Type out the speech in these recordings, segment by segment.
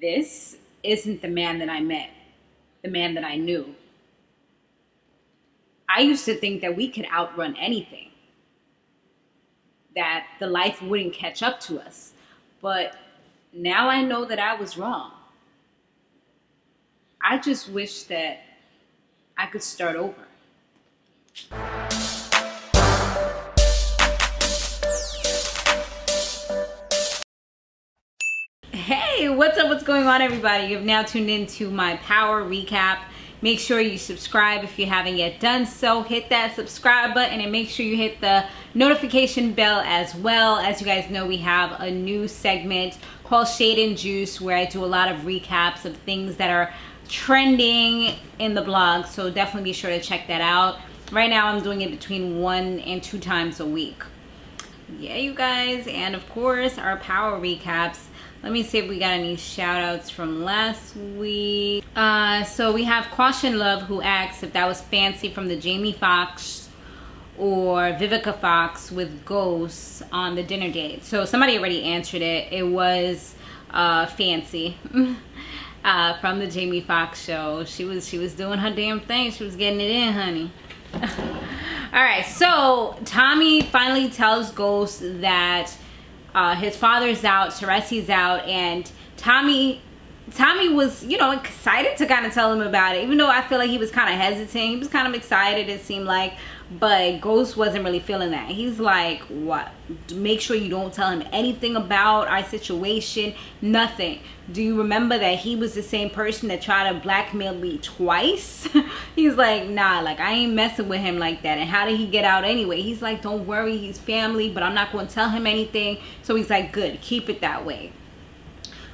this isn't the man that I met, the man that I knew. I used to think that we could outrun anything, that the life wouldn't catch up to us. But now I know that I was wrong. I just wish that I could start over. Hey, what's up? What's going on, everybody? You've now tuned into my power recap. Make sure you subscribe if you haven't yet done so. Hit that subscribe button and make sure you hit the notification bell as well. As you guys know, we have a new segment called Shade and Juice where I do a lot of recaps of things that are trending in the blog. So definitely be sure to check that out. Right now, I'm doing it between 1 and 2 times a week. Yeah, you guys. And of course, our power recaps. Let me see if we got any shout outs from last week. So we have Caution Love who asks if that was Fancy from the Jamie Foxx or Vivica Fox with Ghosts on the dinner date. So somebody already answered it. It was Fancy from the Jamie Foxx show. She was doing her damn thing. She was getting it in, honey. All right, so Tommy finally tells Ghost that his father's out, Teresi's out, and Tommy was, you know, excited to kind of tell him about it, even though I feel like he was kind of hesitant. He was kind of excited, it seemed like, but Ghost wasn't really feeling that. He's like, what? Make sure you don't tell him anything about our situation, nothing. Do you remember that he was the same person that tried to blackmail me twice? He's like, nah, like, I ain't messing with him like that. And how did he get out anyway? He's like, don't worry, he's family, but I'm not going to tell him anything. So he's like, good, keep it that way.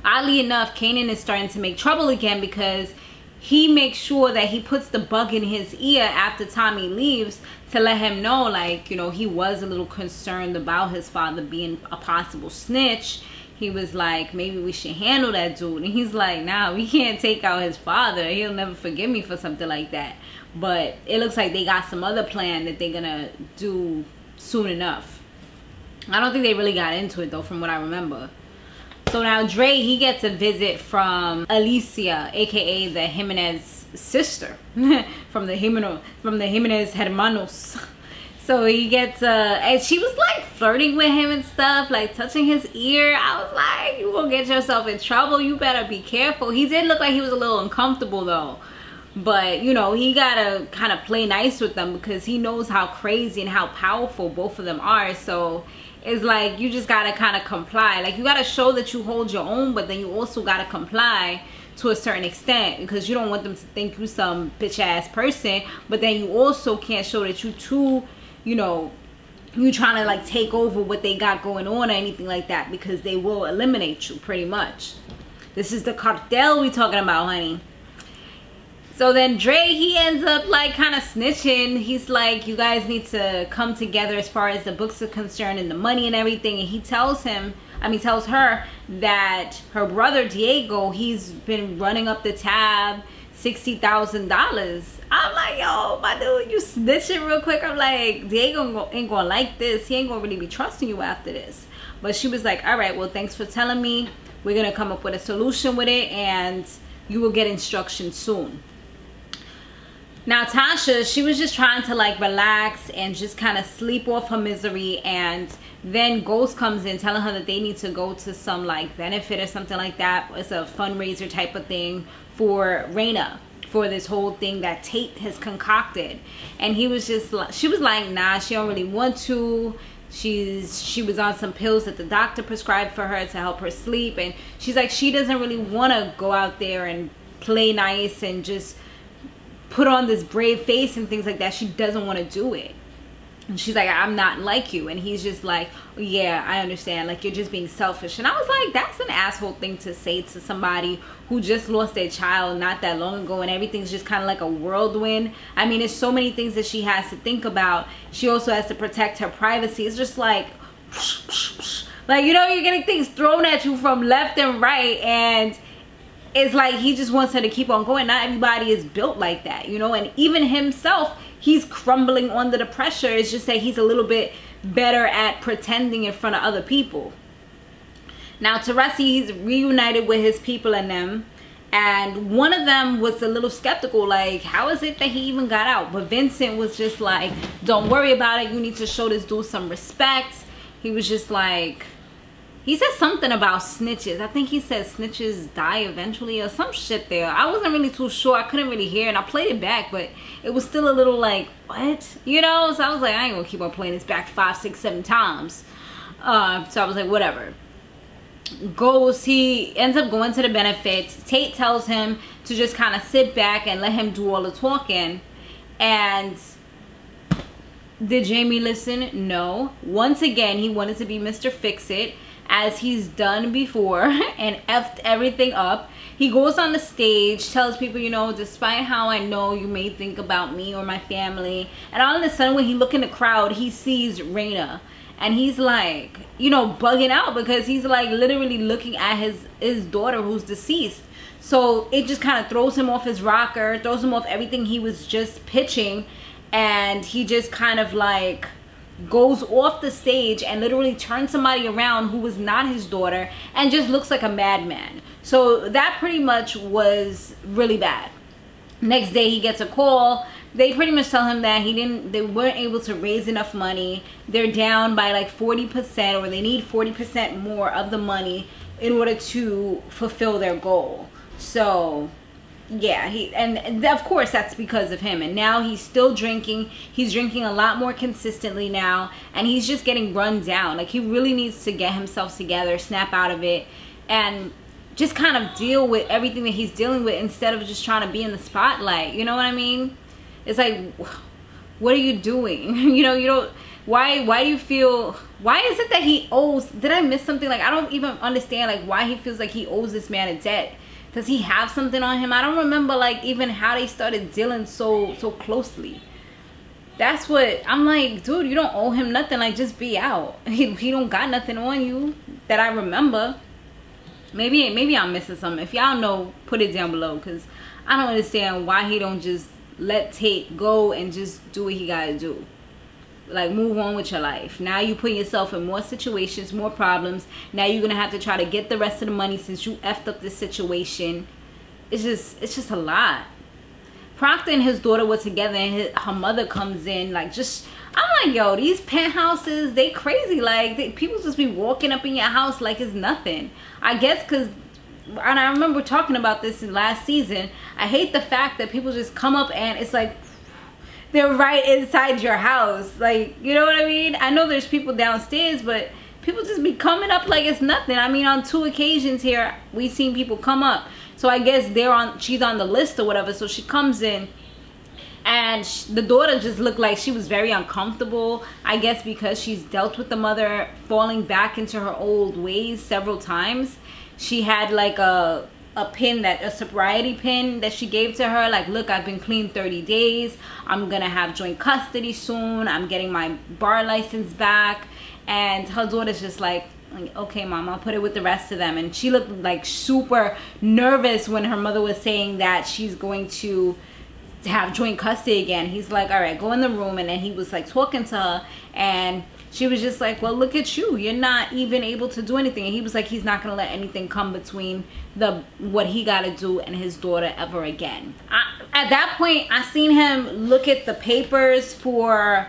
Oddly enough, Kanan is starting to make trouble again because he makes sure that he puts the bug in his ear after Tommy leaves to let him know, like, you know, he was a little concerned about his father being a possible snitch. He was like, maybe we should handle that dude. And he's like, nah, we can't take out his father. He'll never forgive me for something like that. But it looks like they got some other plan that they're gonna do soon enough. I don't think they really got into it though, from what I remember. So now Dre, he gets a visit from Alicia, aka the Jimenez sister, from the Jimenez hermanos. So he gets and she was like flirting with him and stuff, like touching his ear. I was like, you gonna get yourself in trouble. You better be careful. He did look like he was a little uncomfortable though. But, you know, he gotta kind of play nice with them because he knows how crazy and how powerful both of them are. So it's like you just gotta kind of comply. Like, you gotta show that you hold your own, but then you also gotta comply to a certain extent because you don't want them to think you some bitch ass person, but then you also can't show that you too, you know, you trying to like take over what they got going on or anything like that, because they will eliminate you pretty much. This is the cartel we talking about, honey. So then Dre, he ends up like kind of snitching. He's like, you guys need to come together as far as the books are concerned and the money and everything. And he tells him, tells her that her brother Diego, he's been running up the tab $60,000. I'm like, yo, my dude, you snitching real quick. I'm like, Diego ain't gonna like this. He ain't gonna really be trusting you after this. But she was like, all right, well, thanks for telling me. We're gonna come up with a solution with it and you will get instructions soon. Now Tasha, she was just trying to like relax and just kind of sleep off her misery, and then Ghost comes in telling her that they need to go to some like benefit or something like that. It's a fundraiser type of thing for Raina, for this whole thing that Tate has concocted. And he was just like, she was like, nah, she don't really want to. She was on some pills that the doctor prescribed for her to help her sleep, and she's like, she doesn't really want to go out there and play nice and just put on this brave face and things like that. She doesn't want to do it. And she's like, I'm not like you. And he's just like, yeah, I understand, like, you're just being selfish. And I was like, that's an asshole thing to say to somebody who just lost their child not that long ago and everything's just kind of like a whirlwind. I mean, there's so many things that she has to think about. She also has to protect her privacy. It's just like you know, you're getting things thrown at you from left and right, and it's like he just wants her to keep on going. Not everybody is built like that, you know. And even himself, he's crumbling under the pressure. It's just that he's a little bit better at pretending in front of other people. Now Teresi, he's reunited with his people and them, and one of them was a little skeptical, like, how is it that he even got out? But Vincent was just like, don't worry about it, you need to show this dude some respect. He was just like, he said something about snitches. I think he said snitches die eventually or some shit there. I wasn't really too sure. I couldn't really hear, and I played it back, but it was still a little like, what? You know? So I was like, I ain't gonna keep on playing this back 5, 6, 7 times. So I was like, whatever. He ends up going to the benefits. Tate tells him to just kind of sit back and let him do all the talking. And did Jamie listen? No. Once again, he wanted to be Mr. Fix-It, as he's done before, and effed everything up. He goes on the stage, tells people, you know, despite how I know you may think about me or my family, and all of a sudden when he look in the crowd, he sees Raina, and he's like, you know, bugging out, because he's like literally looking at his daughter who's deceased. So it just kind of throws him off his rocker, throws him off everything he was just pitching, and he just kind of like goes off the stage and literally turns somebody around who was not his daughter and just looks like a madman. So that pretty much was really bad. Next day he gets a call. They pretty much tell him that they weren't able to raise enough money. They're down by like 40%, or they need 40% more of the money in order to fulfill their goal. So yeah, and of course that's because of him. And now he's still drinking. He's drinking a lot more consistently now, and he's just getting run down. Like, he really needs to get himself together, snap out of it, and just kind of deal with everything that he's dealing with instead of just trying to be in the spotlight. You know what I mean? It's like, what are you doing? You know, you don't, why do you feel, why is it that he owes, did I miss something? Like, I don't even understand like why he feels like he owes this man a debt. Does he have something on him? I don't remember like even how they started dealing so closely. That's what I'm like, dude, you don't owe him nothing. Like, just be out. He don't got nothing on you that I remember. Maybe I'm missing something. If y'all know, put it down below, because I don't understand why he don't just let Tate go and just do what he gotta do. Like, move on with your life. Now you put yourself in more situations, more problems. Now you're gonna have to try to get the rest of the money since you effed up this situation. It's just a lot. Proctor and his daughter were together, and her mother comes in, like, just, I'm like, yo, these penthouses, they crazy. Like, people just be walking up in your house like it's nothing. I guess because, and I remember talking about this in last season, I hate the fact that people just come up and it's like they're right inside your house. Like, you know what I mean? I know there's people downstairs, but people just be coming up like it's nothing. I mean, on 2 occasions here, we've seen people come up. So I guess she's on the list or whatever. So she comes in, and the daughter just looked like she was very uncomfortable. I guess because she's dealt with the mother falling back into her old ways several times. She had like a pin, a sobriety pin that she gave to her, like, look, I've been clean 30 days. I'm gonna have joint custody soon. I'm getting my bar license back. And her daughter's just like, okay, mom, I'll put it with the rest of them. And she looked like super nervous when her mother was saying that she's going to have joint custody again. He's like, all right, go in the room. And then he was like talking to her, and she was just like, well, look at you, you're not even able to do anything. And he was like, he's not gonna let anything come between what he gotta do and his daughter ever again. At that point, I seen him look at the papers for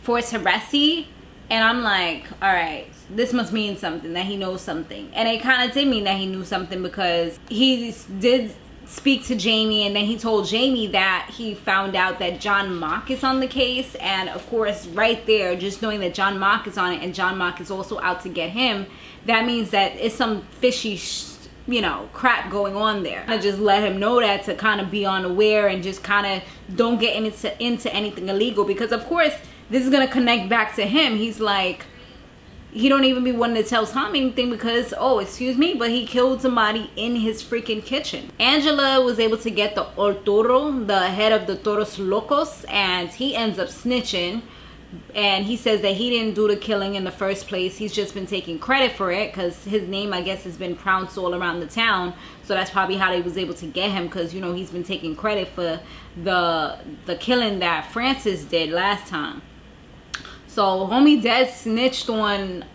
Teresi, and I'm like, all right, this must mean something, that he knows something. And it kind of did mean that he knew something, because he did speak to Jamie, and then he told Jamie that he found out that John Mock is on the case. And of course, right there, just knowing that John Mock is on it and John Mock is also out to get him, that means that it's some fishy you know, crap going on there. I just let him know that, to kind of be unaware and just kind of don't get into anything illegal, because of course this is gonna connect back to him. He's like, he don't even be wanting to tell Tom anything because, oh, excuse me, but he killed somebody in his freaking kitchen. Angela was able to get the El Toro, the head of the Toros Locos, and he ends up snitching. And he says that he didn't do the killing in the first place. He's just been taking credit for it, because his name, I guess, has been pronounced all around the town. So that's probably how they was able to get him, because, you know, he's been taking credit for the killing that Francis did last time. So homie Des snitched on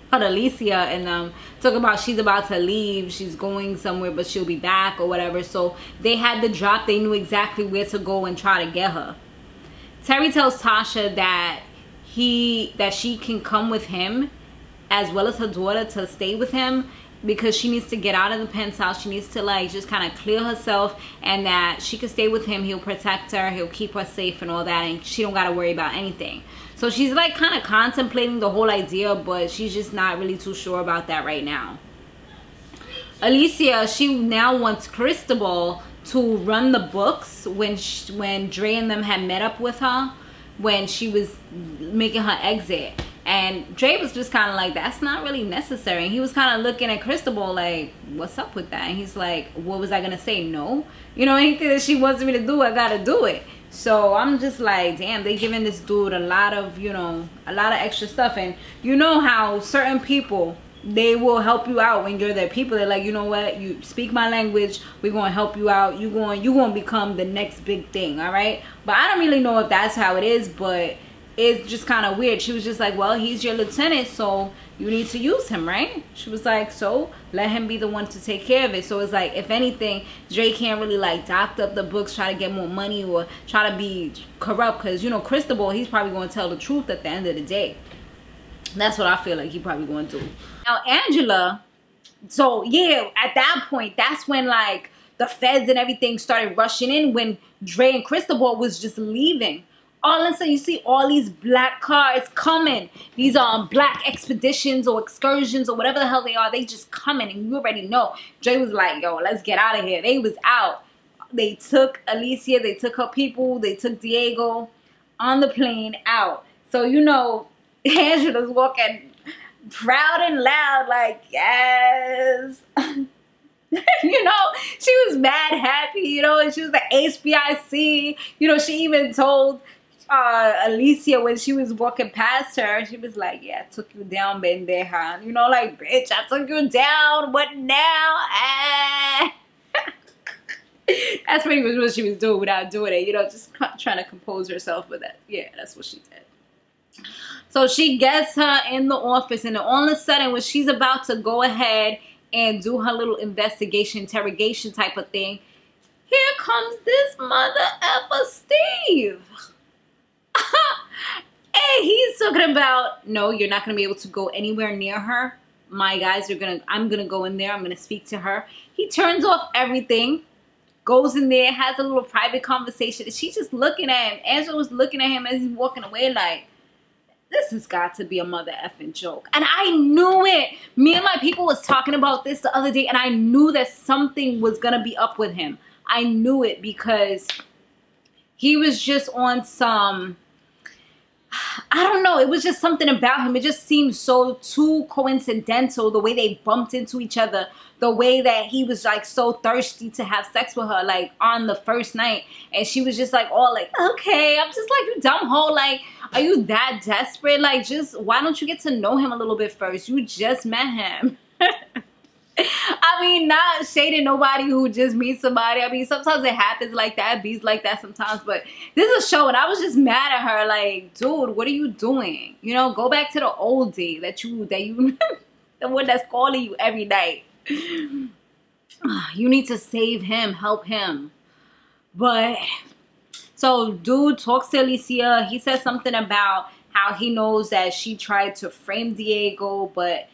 about Alicia and talk about she's about to leave, she's going somewhere but she'll be back or whatever. So they had the drop, they knew exactly where to go and try to get her. Terry tells Tasha that she can come with him as well as her daughter to stay with him, because she needs to get out of the penthouse. She needs to like just kind of clear herself, and that she can stay with him. He'll protect her, he'll keep her safe and all that, and she don't got to worry about anything. So she's like kind of contemplating the whole idea, but she's just not really too sure about that right now. Alicia, she now wants Cristobal to run the books when Dre and them had met up with her when she was making her exit. And Dre was just kind of like, that's not really necessary. And he was kind of looking at Cristobal like, what's up with that? And he's like, what was I going to say? No. You know, anything that she wants me to do, I got to do it. So I'm just like, damn, they giving this dude a lot of, you know, a lot of extra stuff. And you know how certain people, they will help you out when you're their people. They're like, you know what? You speak my language. We're going to help you out. You're going to become the next big thing. All right. But I don't really know if that's how it is, but it's just kind of weird. She was just like, well, he's your lieutenant, so you need to use him, right? She was like, so let him be the one to take care of it. So it's like, if anything, Dre can't really like doct up the books, try to get more money or try to be corrupt, because, you know, Cristobal, he's probably going to tell the truth at the end of the day. That's what I feel like he probably going to do. Now, Angela, so yeah, at that point, that's when like the feds and everything started rushing in, when Dre and Cristobal was just leaving. All of a sudden, you see all these black cars coming. These black expeditions or excursions or whatever the hell they are. They just coming, and you already know. Dre was like, yo, let's get out of here. They was out. They took Alicia. They took her people. They took Diego on the plane out. So, you know, Angela's walking proud and loud like, yes. You know, she was mad happy, you know, and she was like HBIC. You know, she even told Alicia when she was walking past her, she was like, yeah, I took you down, bendeja. You know, like, bitch, I took you down, what now? Ah. That's pretty much what she was doing without doing it, you know, just trying to compose herself. But that, yeah, that's what she did. So she gets her in the office, and all of a sudden when she's about to go ahead and do her little investigation, interrogation type of thing, here comes this mother effer Steve. Hey, he's talking about, no, you're not gonna be able to go anywhere near her. My guys are I'm gonna go in there, I'm gonna speak to her. He turns off everything, goes in there, has a little private conversation, and she's just looking at him. Angela was looking at him as he's walking away like, this has got to be a mother effing joke. And I knew it. Me and my people was talking about this the other day, and I knew that something was gonna be up with him. I knew it, because he was just on some, I don't know, it was just something about him. It just seemed so too coincidental, the way they bumped into each other, the way that he was like so thirsty to have sex with her, like on the first night. And she was just like all like, okay. I'm just like, you dumb hoe, like, are you that desperate? Like, just, why don't you get to know him a little bit first? You just met him. I mean, not shading nobody who just meets somebody. I mean, sometimes it happens like that, bees like that sometimes, but this is a show, and I was just mad at her, like, dude, what are you doing? You know, go back to the old day that you the one that's calling you every night. You need to save him, help him. But so dude talks to Alicia. He says something about how he knows that she tried to frame Diego, but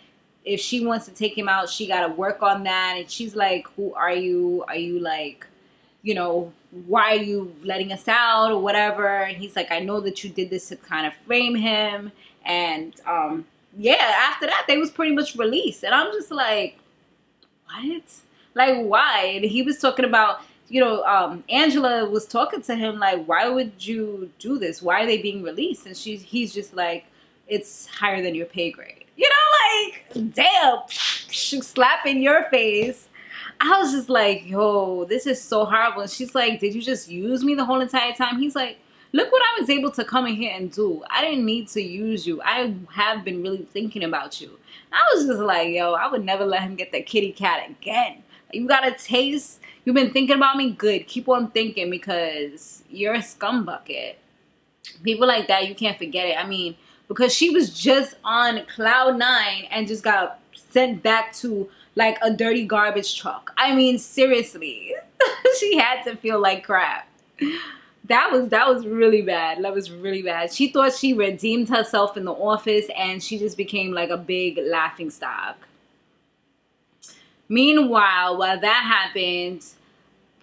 if she wants to take him out, she got to work on that. And she's like, who are you? Are you like, you know, why are you letting us out or whatever? And he's like, I know that you did this to kind of frame him. And yeah, after that, they was pretty much released. And I'm just like, what? Like, why? And he was talking about, you know, Angela was talking to him like, why would you do this? Why are they being released? And he's just like, it's higher than your pay grade. You know, like, damn, slap in your face. I was just like, yo, this is so horrible. And she's like, did you just use me the whole entire time? He's like, look what I was able to come in here and do. I didn't need to use you. I have been really thinking about you. I was just like, yo, I would never let him get that kitty cat again. You got a taste. You've been thinking about me? Good. Keep on thinking, because you're a scumbucket. People like that, you can't forget it. I mean, because she was just on cloud 9 and just got sent back to like a dirty garbage truck. I mean, seriously. She had to feel like crap. That was really bad. That was really bad. She thought she redeemed herself in the office, and she just became like a big laughing stock. Meanwhile, while that happened,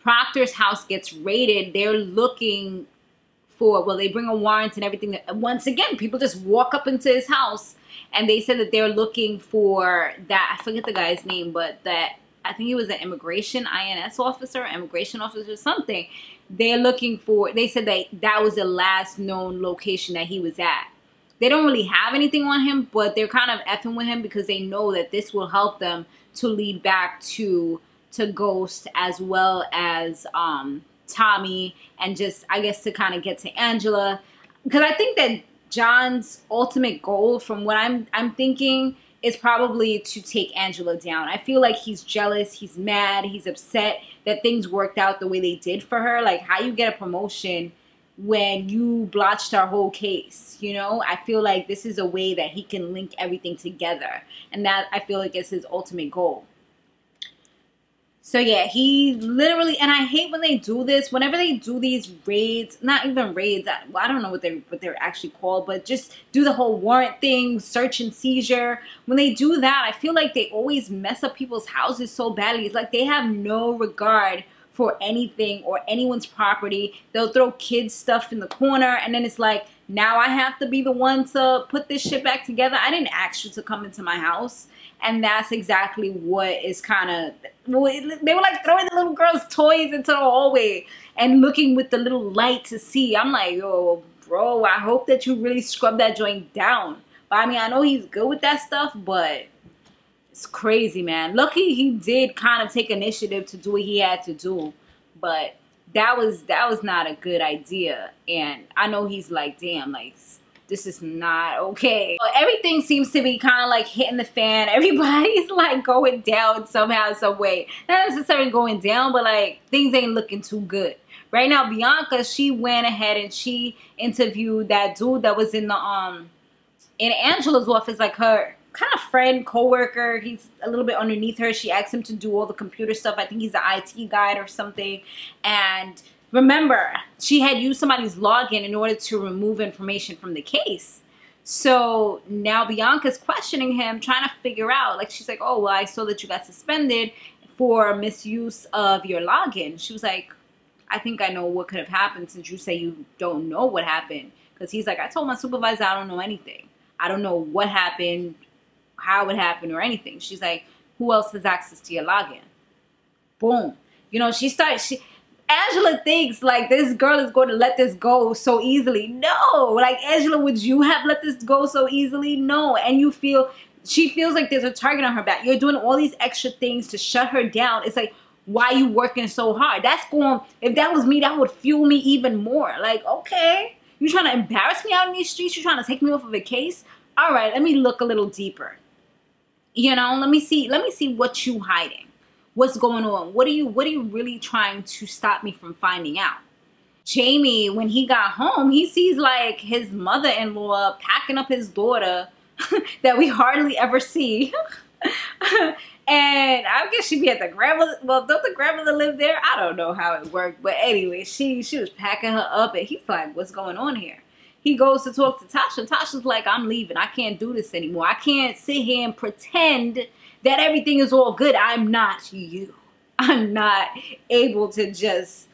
Proctor's house gets raided. They're looking for, well, they bring a warrant and everything. Once again, people just walk up into his house, and they said that they're looking for that, I forget the guy's name, but that, I think he was an immigration immigration officer, something. They're looking for, they said that that was the last known location that he was at. They don't really have anything on him, but they're kind of effing with him because they know that this will help them to lead back to Ghost, as well as Tommy, and just, I guess, to kind of get to Angela. Because I think that John's ultimate goal, from what I'm thinking, is probably to take Angela down. I feel like he's jealous, he's mad, he's upset that things worked out the way they did for her. Like, how you get a promotion when you blotched our whole case, you know? I feel like this is a way that he can link everything together. And that, I feel like, is his ultimate goal. So yeah, he literally, and I hate when they do this, whenever they do these raids, not even raids, I don't know what they're actually called, but just do the whole warrant thing, search and seizure. When they do that, I feel like they always mess up people's houses so badly. It's like they have no regard for anything or anyone's property. They'll throw kids' stuff in the corner, and then it's like, now I have to be the one to put this shit back together. I didn't ask you to come into my house. And that's exactly what is kind of, they were like throwing the little girl's toys into the hallway and looking with the little light to see. I'm like, yo, bro, I hope that you really scrub that joint down. But I mean, I know he's good with that stuff, but it's crazy, man. Lucky he did kind of take initiative to do what he had to do. But that was not a good idea. And I know he's like, damn, like, this is not okay. Everything seems to be kind of like hitting the fan. Everybody's like going down somehow, some way. Not necessarily going down, but like things ain't looking too good. Right now, Bianca, she went ahead and she interviewed that dude that was in the in Angela's office, like her kind of friend, co-worker. He's a little bit underneath her. She asked him to do all the computer stuff. I think he's an IT guy or something. And remember, she had used somebody's login in order to remove information from the case. So now Bianca's questioning him, trying to figure out, like, she's like, oh, well, I saw that you got suspended for misuse of your login. She was like, I think I know what could have happened since you say you don't know what happened. Because he's like, I told my supervisor I don't know anything. I don't know what happened, how it happened, or anything. She's like, who else has access to your login? Boom. You know, Angela thinks like this girl is going to let this go so easily. No, like, Angela, would you have let this go so easily? No. And she feels like there's a target on her back. You're doing all these extra things to shut her down. It's like, why are you working so hard? If that was me, that would fuel me even more. Like, okay, you trying to embarrass me out in these streets? You trying to take me off of a case? All right, let me look a little deeper. You know, let me see what you hiding. What's going on? What are you really trying to stop me from finding out? Jamie, when he got home, he sees like his mother-in-law packing up his daughter that we hardly ever see. And I guess she'd be at the grandmother. Well, don't the grandmother live there? I don't know how it worked. But anyway, she was packing her up, and he's like, what's going on here? He goes to talk to Tasha. Tasha's like, I'm leaving. I can't do this anymore. I can't sit here and pretend that everything is all good. I'm not you. I'm not able to just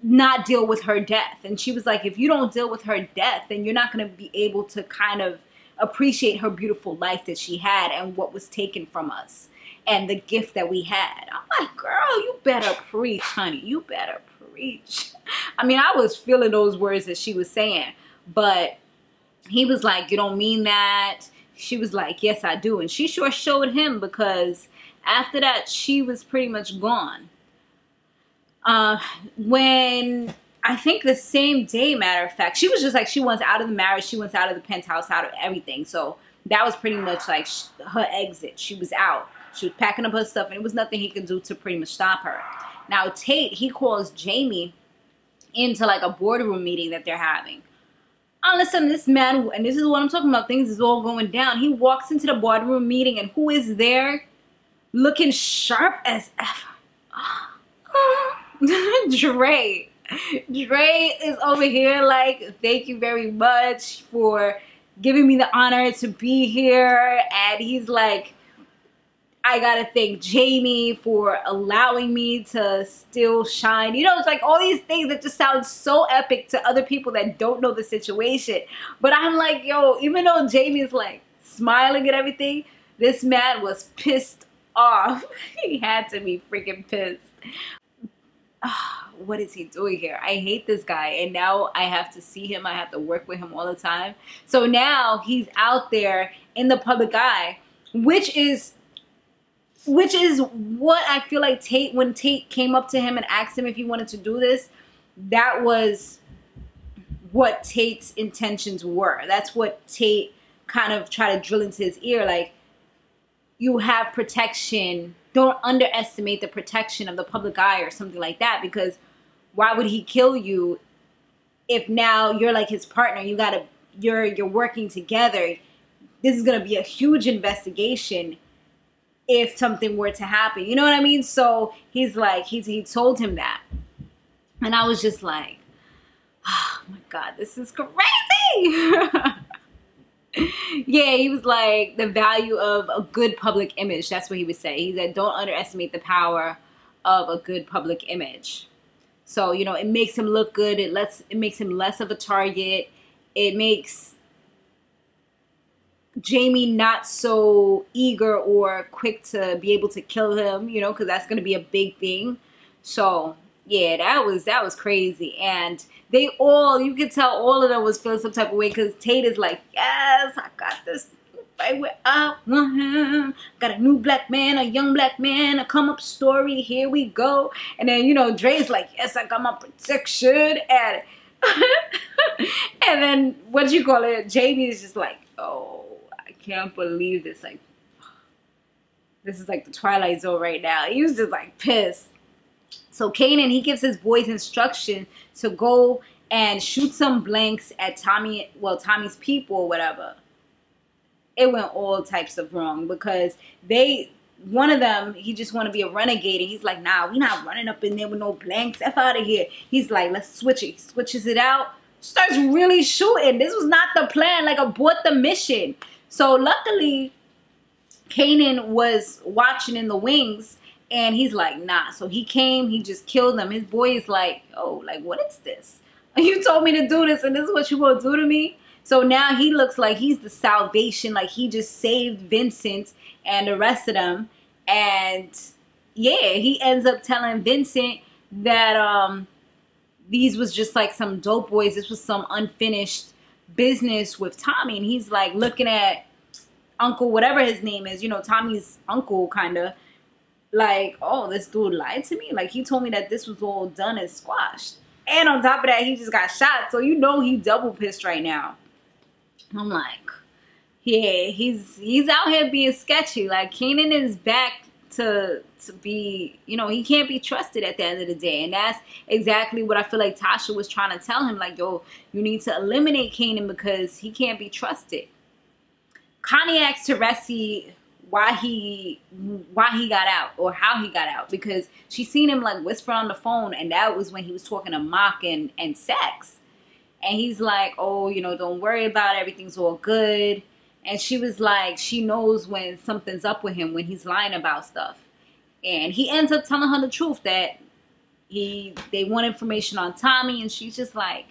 not deal with her death. And she was like, if you don't deal with her death, then you're not going to be able to kind of appreciate her beautiful life that she had and what was taken from us and the gift that we had. I'm like, girl, you better preach, honey. You better preach. I mean, I was feeling those words that she was saying, but he was like, you don't mean that. She was like, yes, I do. And she sure showed him, because after that, she was pretty much gone. When I think the same day, matter of fact, she was just like, she wants out of the marriage. She wants out of the penthouse, out of everything. So that was pretty much like her exit. She was out. She was packing up her stuff, and it was nothing he could do to pretty much stop her. Now, Tate, he calls Jamie into like a boardroom meeting that they're having. All of a sudden, this man, and this is what I'm talking about, things is all going down. He walks into the boardroom meeting, and who is there looking sharp as ever? Dre. Dre is over here like, thank you very much for giving me the honor to be here. And he's like, I gotta thank Jamie for allowing me to still shine. You know, it's like all these things that just sound so epic to other people that don't know the situation. But I'm like, yo, even though Jamie's like smiling and everything, this man was pissed off. He had to be freaking pissed. What is he doing here? I hate this guy, and now I have to see him. I have to work with him all the time. So now he's out there in the public eye, which is what I feel like Tate, when Tate came up to him and asked him if he wanted to do this, that was what Tate's intentions were. That's what Tate kind of tried to drill into his ear, like, you have protection. Don't underestimate the protection of the public eye or something like that, because why would he kill you if now you're like his partner? You're working together. This is gonna be a huge investigation if something were to happen. You know what I mean? So he's like, he told him that. And I was just like, oh my God, this is crazy. Yeah, he was like, the value of a good public image. That's what he would say. He said, don't underestimate the power of a good public image. So, you know, it makes him look good. It makes him less of a target. It makes Jamie not so eager or quick to be able to kill him, you know, because that's going to be a big thing. So yeah, that was crazy. And they all, you could tell all of them was feeling some type of way, because Tate is like, yes, I got this right where I want him. Got a new black man, a young black man, a come up story. Here we go. And then, you know, Dre's like, yes, I got my protection. And and then what you call it? Jamie is just like, oh, I can't believe this. Like, this is like the Twilight Zone right now. He was just like pissed. So Kanan, he gives his boys instruction to go and shoot some blanks at Tommy's people or whatever. It went all types of wrong, because one of them, he just want to be a renegade, and he's like, nah, we not running up in there with no blanks. F out of here. He's like, let's switch it. He switches it out, starts really shooting. This was not the plan. Like, abort the mission. So luckily, Kanan was watching in the wings, and he's like, nah. So he came, he just killed them. His boy is like, oh, like, what is this? You told me to do this, and this is what you gonna do to me? So now he looks like he's the salvation. Like, he just saved Vincent and the rest of them. And yeah, he ends up telling Vincent that these was just like some dope boys. This was some unfinished business with Tommy. And he's like looking at Uncle, whatever his name is, you know, Tommy's uncle, kind of like, oh, this dude lied to me. Like, he told me that this was all done and squashed. And on top of that, he just got shot. So you know he double pissed right now. I'm like, yeah, he's out here being sketchy. Like, Kanan is back to be, you know, he can't be trusted at the end of the day. And that's exactly what I feel like Tasha was trying to tell him. Like, yo, you need to eliminate Kanan because he can't be trusted. Connie asked Teresi why he got out, or how he got out, because she seen him like whisper on the phone, and that was when he was talking to Mock and Sex. And he's like, oh, you know, don't worry about it. Everything's all good. And she was like, she knows when something's up with him, when he's lying about stuff. And he ends up telling her the truth, that they want information on Tommy. And she's just like,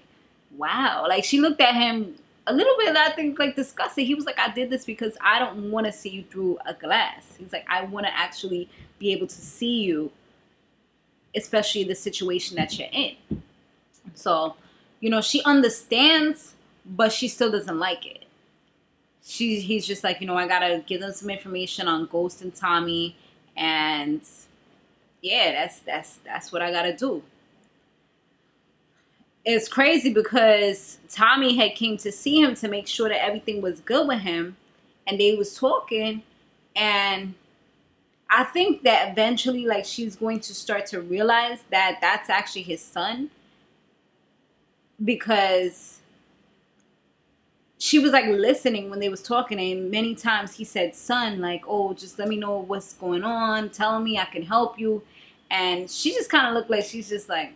wow. Like, she looked at him a little bit, I think, like, disgusted. He was like, I did this because I don't want to see you through a glass. He's like, I want to actually be able to see you, especially the situation that you're in. So, you know, she understands, but she still doesn't like it. He's just like, you know, I gotta give them some information on Ghost and Tommy, and yeah, that's what I gotta do. It's crazy because Tommy had came to see him to make sure that everything was good with him, and they was talking, and I think that eventually, like, she's going to start to realize that that's actually his son. Because she was like listening when they was talking, and many times he said, son, like, oh, just let me know what's going on, tell me, I can help you. And she just kind of looked like she's just like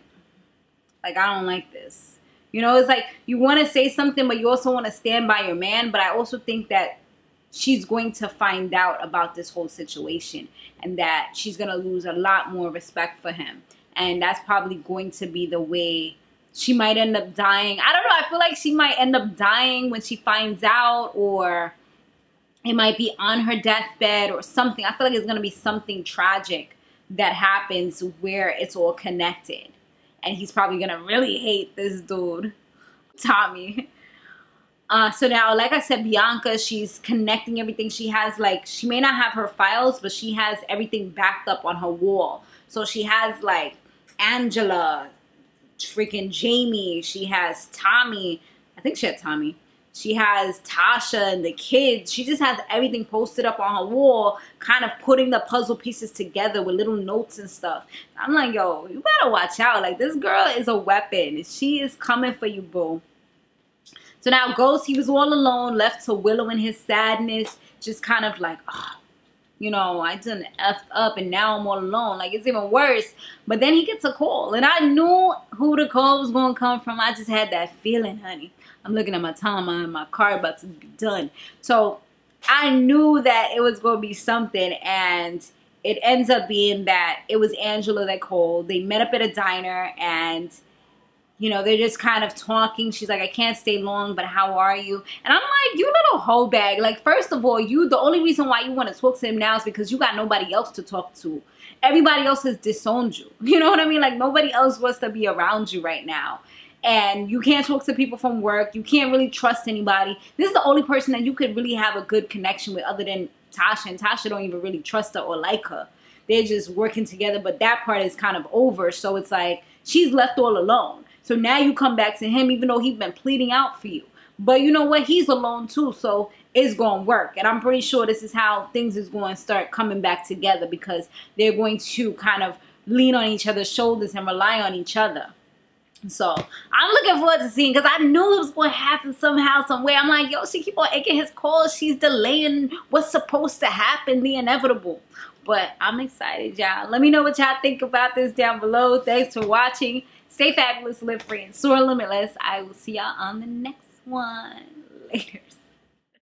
I don't like this. You know, it's like you want to say something, but you also want to stand by your man. But I also think that she's going to find out about this whole situation, and that she's going to lose a lot more respect for him. And that's probably going to be the way she might end up dying. I don't know. I feel like she might end up dying when she finds out, or it might be on her deathbed or something. I feel like it's going to be something tragic that happens where it's all connected. And he's probably going to really hate this dude, Tommy. So now, like I said, Bianca, she's connecting everything. She has, like, she may not have her files, but she has everything backed up on her wall. So she has, like, Angela, freaking Jamie. She has Tommy. I think she had Tommy. She has Tasha and the kids. She just has everything posted up on her wall, kind of putting the puzzle pieces together with little notes and stuff. I'm like, yo, you better watch out. Like, this girl is a weapon. She is coming for you, boo. So now Ghost, he was all alone, left to wallow in his sadness, just kind of like, oh, you know, I done effed up and now I'm all alone. Like, it's even worse. But then he gets a call, and I knew who the call was going to come from. I just had that feeling, honey. I'm looking at my timeline, my card about to be done. So I knew that it was going to be something, and it ends up being that it was Angela that called. They met up at a diner, and, you know, they're just kind of talking. She's like, I can't stay long, but how are you? And I'm like, you little hoe bag. Like, first of all, the only reason why you want to talk to him now is because you got nobody else to talk to. Everybody else has disowned you. You know what I mean? Like, nobody else wants to be around you right now. And you can't talk to people from work. You can't really trust anybody. This is the only person that you could really have a good connection with other than Tasha. And Tasha don't even really trust her or like her. They're just working together. But that part is kind of over. So it's like she's left all alone. So now you come back to him even though he's been pleading out for you. But you know what? He's alone too. So it's going to work. And I'm pretty sure this is how things is going to start coming back together, because they're going to kind of lean on each other's shoulders and rely on each other. So I'm looking forward to seeing, because I knew it was going to happen somehow, some way. I'm like, yo, she keep on aching his calls. She's delaying what's supposed to happen, the inevitable. But I'm excited, y'all. Let me know what y'all think about this down below. Thanks for watching. Stay fabulous, live free, and soar limitless. I will see y'all on the next one. Later.